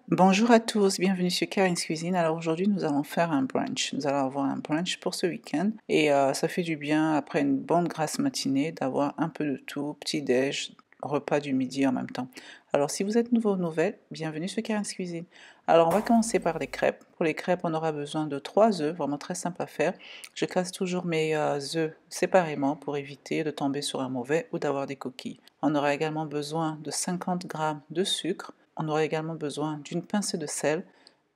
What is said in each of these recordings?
Bonjour à tous, bienvenue sur Karin's Cuisine. Alors aujourd'hui nous allons faire un brunch. Nous allons avoir un brunch pour ce week-end et ça fait du bien après une bonne grasse matinée d'avoir un peu de tout, petit-déj, repas du midi en même temps. Alors si vous êtes nouveau ou nouvelle, bienvenue sur Karin's Cuisine. Alors on va commencer par les crêpes. Pour les crêpes on aura besoin de 3 œufs, vraiment très simple à faire. Je casse toujours mes œufs séparément pour éviter de tomber sur un mauvais ou d'avoir des coquilles. On aura également besoin de 50 g de sucre. On aura également besoin d'une pincée de sel.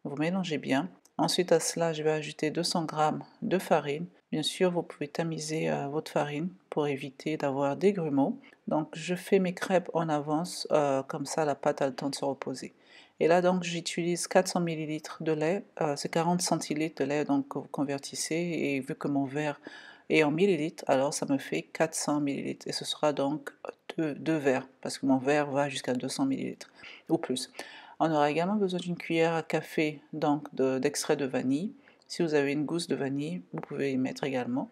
Vous mélangez bien. Ensuite à cela, je vais ajouter 200 g de farine. Bien sûr, vous pouvez tamiser votre farine pour éviter d'avoir des grumeaux. Donc je fais mes crêpes en avance, comme ça la pâte a le temps de se reposer. Et là donc j'utilise 400 ml de lait, c'est 40 centilitres de lait donc que vous convertissez et vu que mon verre est en millilitres, alors ça me fait 400 millilitres et ce sera donc deux verres parce que mon verre va jusqu'à 200 millilitres ou plus. On aura également besoin d'une cuillère à café donc d'extrait de vanille. Si vous avez une gousse de vanille, vous pouvez y mettre également.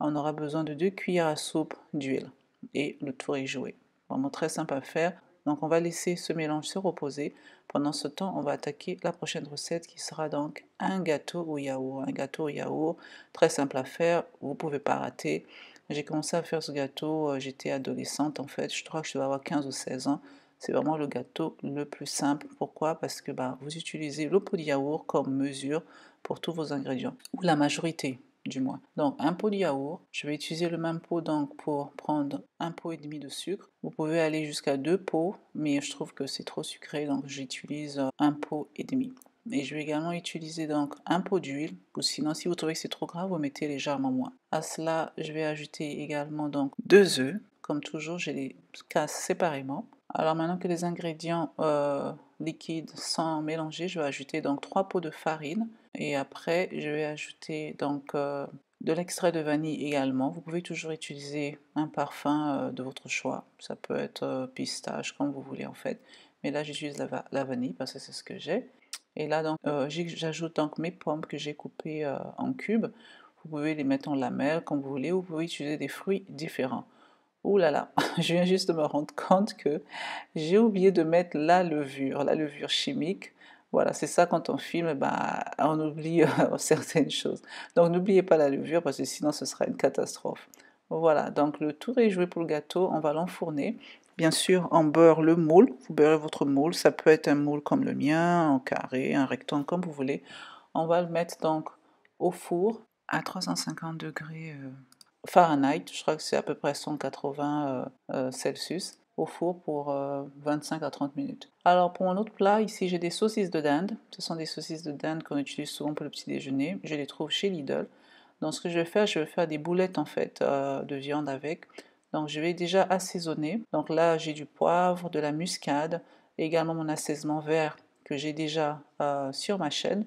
On aura besoin de 2 cuillères à soupe d'huile et le tour est joué. Vraiment très simple à faire. Donc on va laisser ce mélange se reposer. Pendant ce temps, on va attaquer la prochaine recette qui sera donc un gâteau au yaourt. Un gâteau au yaourt, très simple à faire, vous ne pouvez pas rater. J'ai commencé à faire ce gâteau, j'étais adolescente en fait, je crois que je dois avoir 15 ou 16 ans. C'est vraiment le gâteau le plus simple. Pourquoi? Parce que vous utilisez le pot de yaourt comme mesure pour tous vos ingrédients, ou la majorité du moins. Donc un pot de yaourt, je vais utiliser le même pot donc pour prendre un pot et demi de sucre. Vous pouvez aller jusqu'à 2 pots, mais je trouve que c'est trop sucré, donc j'utilise un pot et demi. Et je vais également utiliser donc un pot d'huile, ou sinon si vous trouvez que c'est trop gras, vous mettez légèrement moins. À cela, je vais ajouter également donc 2 œufs. Comme toujours, je les casse séparément. Alors maintenant que les ingrédients liquides sont mélangés, je vais ajouter donc 3 pots de farine et après je vais ajouter donc de l'extrait de vanille également. Vous pouvez toujours utiliser un parfum de votre choix. Ça peut être pistache comme vous voulez en fait. Mais là j'utilise la vanille parce que c'est ce que j'ai. Et là donc j'ajoute donc mes pommes que j'ai coupées en cubes. Vous pouvez les mettre en lamelles comme vous voulez. Vous pouvez utiliser des fruits différents. Ouh là là, je viens juste de me rendre compte que j'ai oublié de mettre la levure chimique. Voilà, c'est ça quand on filme, on oublie certaines choses. Donc n'oubliez pas la levure parce que sinon ce sera une catastrophe. Voilà, donc le tour est joué pour le gâteau, on va l'enfourner. Bien sûr, on beurre le moule, vous beurrez votre moule, ça peut être un moule comme le mien, en carré, un rectangle, comme vous voulez. On va le mettre donc au four à 350 degrés Fahrenheit, je crois que c'est à peu près 180 Celsius, au four pour 25 à 30 minutes. Alors pour mon autre plat, ici j'ai des saucisses de dinde. Ce sont des saucisses de dinde qu'on utilise souvent pour le petit déjeuner. Je les trouve chez Lidl. Donc ce que je vais faire des boulettes en fait de viande avec. Donc je vais déjà assaisonner. Donc là j'ai du poivre, de la muscade, et également mon assaisonnement vert que j'ai déjà sur ma chaîne.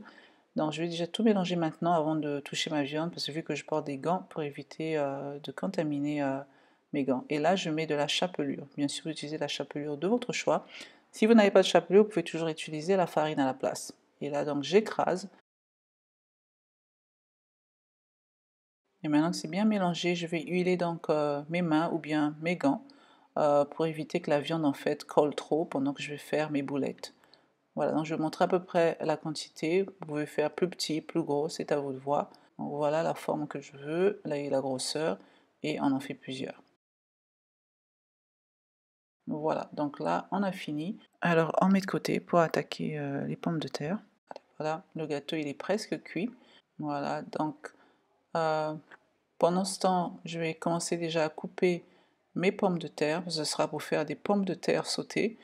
Donc je vais déjà tout mélanger maintenant avant de toucher ma viande parce que vu que je porte des gants pour éviter de contaminer mes gants. Et là je mets de la chapelure. Bien sûr, vous utilisez la chapelure de votre choix. Si vous n'avez pas de chapelure, vous pouvez toujours utiliser la farine à la place. Et là donc j'écrase. Et maintenant que c'est bien mélangé, je vais huiler donc mes mains ou bien mes gants pour éviter que la viande en fait colle trop pendant que je vais faire mes boulettes. Voilà, donc je vais montrer à peu près la quantité. Vous pouvez faire plus petit, plus gros, c'est à vous de voir. Donc voilà la forme que je veux, là et la grosseur, et on en fait plusieurs. Voilà, donc là on a fini. Alors on met de côté pour attaquer les pommes de terre. Voilà, le gâteau il est presque cuit. Voilà, donc euh, pendant ce temps, je vais commencer déjà à couper mes pommes de terre. Ce sera pour faire des pommes de terre sautées.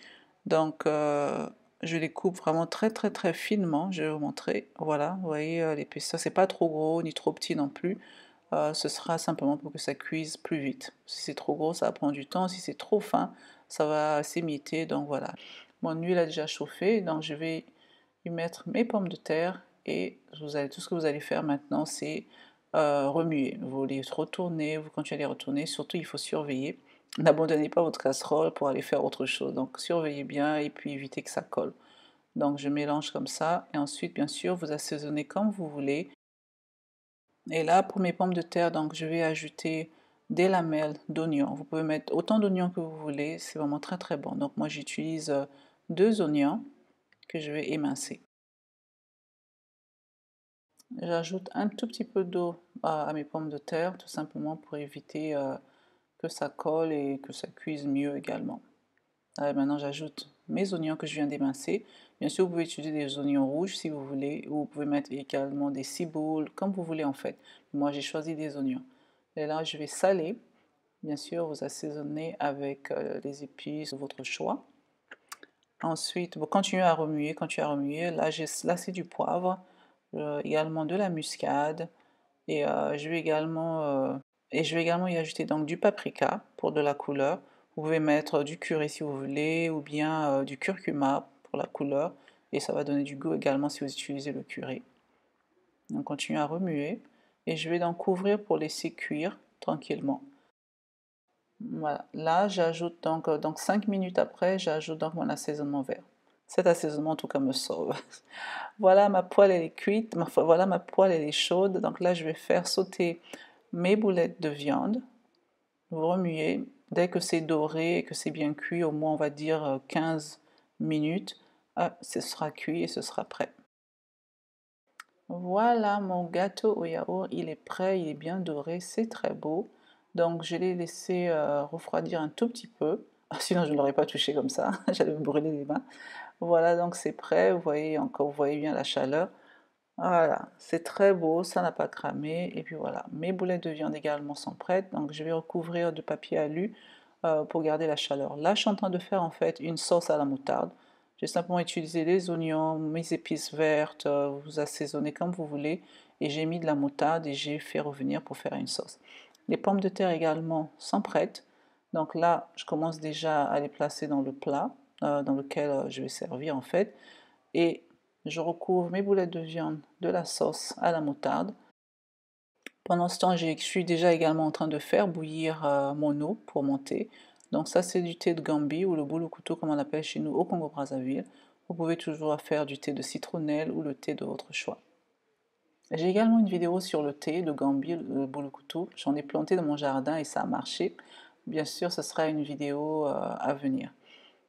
Donc, je les coupe vraiment très très très finement. Je vais vous montrer. Voilà, vous voyez l'épaisseur. C'est pas trop gros ni trop petit non plus. Ce sera simplement pour que ça cuise plus vite. Si c'est trop gros, ça va prendre du temps. Si c'est trop fin, ça va s'émietter. Donc voilà. Mon huile a déjà chauffé. Donc je vais y mettre mes pommes de terre. Et tout ce que vous allez faire maintenant, c'est remuer. Vous les retournez, vous continuez à les retourner. Surtout, il faut surveiller. N'abandonnez pas votre casserole pour aller faire autre chose. Donc, surveillez bien et puis évitez que ça colle. Donc, je mélange comme ça. Et ensuite, bien sûr, vous assaisonnez comme vous voulez. Et là, pour mes pommes de terre, donc, je vais ajouter des lamelles d'oignons. Vous pouvez mettre autant d'oignons que vous voulez. C'est vraiment très très bon. Donc, moi, j'utilise 2 oignons que je vais émincer. J'ajoute un tout petit peu d'eau à mes pommes de terre, tout simplement pour éviter que ça colle et que ça cuise mieux également. Allez, maintenant j'ajoute mes oignons que je viens d'émincer. Bien sûr, vous pouvez utiliser des oignons rouges si vous voulez, ou vous pouvez mettre également des ciboules, comme vous voulez en fait. Moi j'ai choisi des oignons. Et là je vais saler. Bien sûr, vous assaisonnez avec les épices de votre choix. Ensuite, vous continuez à remuer, Là, là c'est du poivre, également de la muscade. Et, je vais également y ajouter donc du paprika pour de la couleur. Vous pouvez mettre du curry si vous voulez, ou bien du curcuma pour la couleur. Et ça va donner du goût également si vous utilisez le curry. On continue à remuer. Et je vais donc couvrir pour laisser cuire tranquillement. Voilà, là j'ajoute donc 5 minutes après, j'ajoute donc mon assaisonnement vert. Cet assaisonnement en tout cas me sauve. Voilà, ma poêle elle est cuite, voilà ma poêle elle est chaude, donc là je vais faire sauter mes boulettes de viande. Vous remuez, dès que c'est doré et que c'est bien cuit, au moins on va dire 15 minutes, ce sera cuit et ce sera prêt. Voilà, mon gâteau au yaourt, il est prêt, il est bien doré, c'est très beau. Donc je l'ai laissé refroidir un tout petit peu, sinon je ne l'aurais pas touché comme ça, j'allais me brûler les mains. Voilà, donc c'est prêt, vous voyez encore, vous voyez bien la chaleur. Voilà, c'est très beau, ça n'a pas cramé. Et puis voilà, mes boulettes de viande également sont prêtes, donc je vais recouvrir de papier alu pour garder la chaleur. Là, je suis en train de faire en fait une sauce à la moutarde. J'ai simplement utilisé les oignons, mes épices vertes, vous assaisonnez comme vous voulez, et j'ai mis de la moutarde et j'ai fait revenir pour faire une sauce. Les pommes de terre également sont prêtes, donc là, je commence déjà à les placer dans le plat dans lequel je vais servir en fait, et je recouvre mes boulettes de viande de la sauce à la moutarde. Pendant ce temps, je suis déjà également en train de faire bouillir mon eau pour monter. Donc ça, c'est du thé de Gambie ou le boulou-couteau comme on l'appelle chez nous au Congo-Brazzaville. Vous pouvez toujours faire du thé de citronnelle ou le thé de votre choix. J'ai également une vidéo sur le thé de Gambie, le boulou-couteau. J'en ai planté dans mon jardin et ça a marché. Bien sûr, ce sera une vidéo à venir.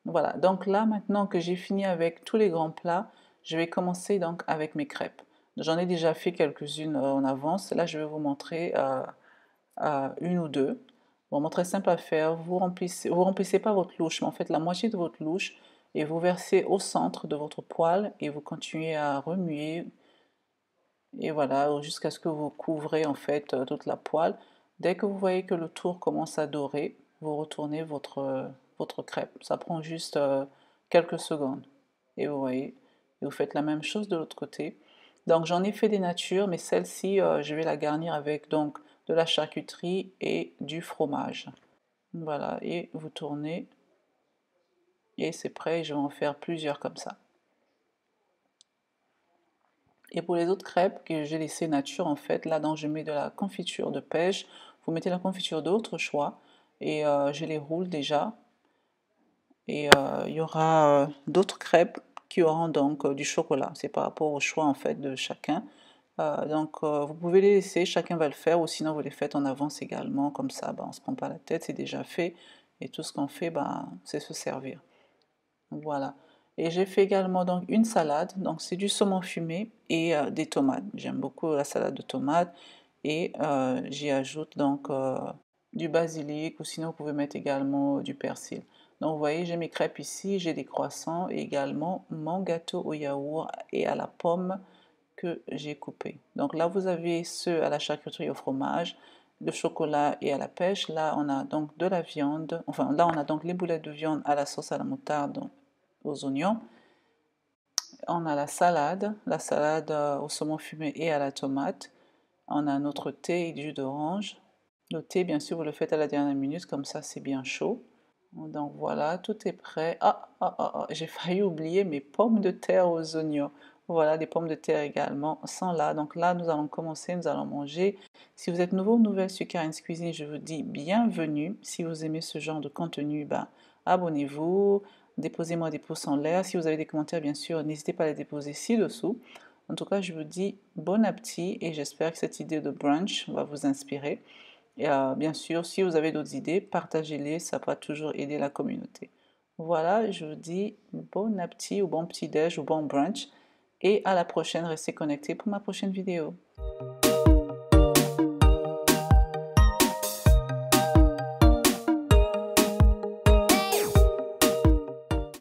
Voilà, donc là, maintenant que j'ai fini avec tous les grands plats, je vais commencer donc avec mes crêpes. J'en ai déjà fait quelques-unes en avance. Là, je vais vous montrer une ou deux. Vraiment très simple à faire. Vous remplissez pas votre louche, mais en fait la moitié de votre louche et vous versez au centre de votre poêle et vous continuez à remuer et voilà jusqu'à ce que vous couvrez en fait toute la poêle. Dès que vous voyez que le tour commence à dorer, vous retournez votre crêpe. Ça prend juste quelques secondes. Et vous voyez, et vous faites la même chose de l'autre côté. Donc j'en ai fait des natures, mais celle-ci, je vais la garnir avec donc de la charcuterie et du fromage. Voilà, et vous tournez, et c'est prêt, je vais en faire plusieurs comme ça. Et pour les autres crêpes que j'ai laissées nature, en fait, là, donc je mets de la confiture de pêche. Vous mettez la confiture d'autre choix. Et je les roule déjà. Et il y aura d'autres crêpes qui auront donc du chocolat. C'est par rapport au choix, en fait, de chacun. Donc vous pouvez les laisser, chacun va le faire. Ou sinon, vous les faites en avance également. Comme ça, ben, on ne se prend pas la tête, c'est déjà fait. Et tout ce qu'on fait, ben, c'est se servir. Voilà. Et j'ai fait également donc une salade. Donc c'est du saumon fumé et des tomates. J'aime beaucoup la salade de tomates. Et j'y ajoute donc du basilic ou sinon vous pouvez mettre également du persil. Donc vous voyez, j'ai mes crêpes ici, j'ai des croissants et également mon gâteau au yaourt et à la pomme que j'ai coupé. Donc là vous avez ceux à la charcuterie au fromage, le chocolat et à la pêche. Là on a donc de la viande, enfin là on a donc les boulettes de viande à la sauce à la moutarde, aux oignons. On a la salade au saumon fumé et à la tomate. On a notre thé et du jus d'orange. Le thé, bien sûr, vous le faites à la dernière minute, comme ça c'est bien chaud. Donc voilà, tout est prêt. J'ai failli oublier mes pommes de terre aux oignons. Voilà, des pommes de terre également sont là. Donc là, nous allons commencer, nous allons manger. Si vous êtes nouveau ou nouvelle sur Karen's Cuisine, je vous dis bienvenue. Si vous aimez ce genre de contenu, ben, abonnez-vous, déposez-moi des pouces en l'air. Si vous avez des commentaires, bien sûr, n'hésitez pas à les déposer ci-dessous. En tout cas, je vous dis bon appétit et j'espère que cette idée de brunch va vous inspirer. Et bien sûr, si vous avez d'autres idées, partagez-les, ça va toujours aider la communauté. Voilà, je vous dis bon appétit ou bon petit-déj ou bon brunch et à la prochaine, restez connectés pour ma prochaine vidéo.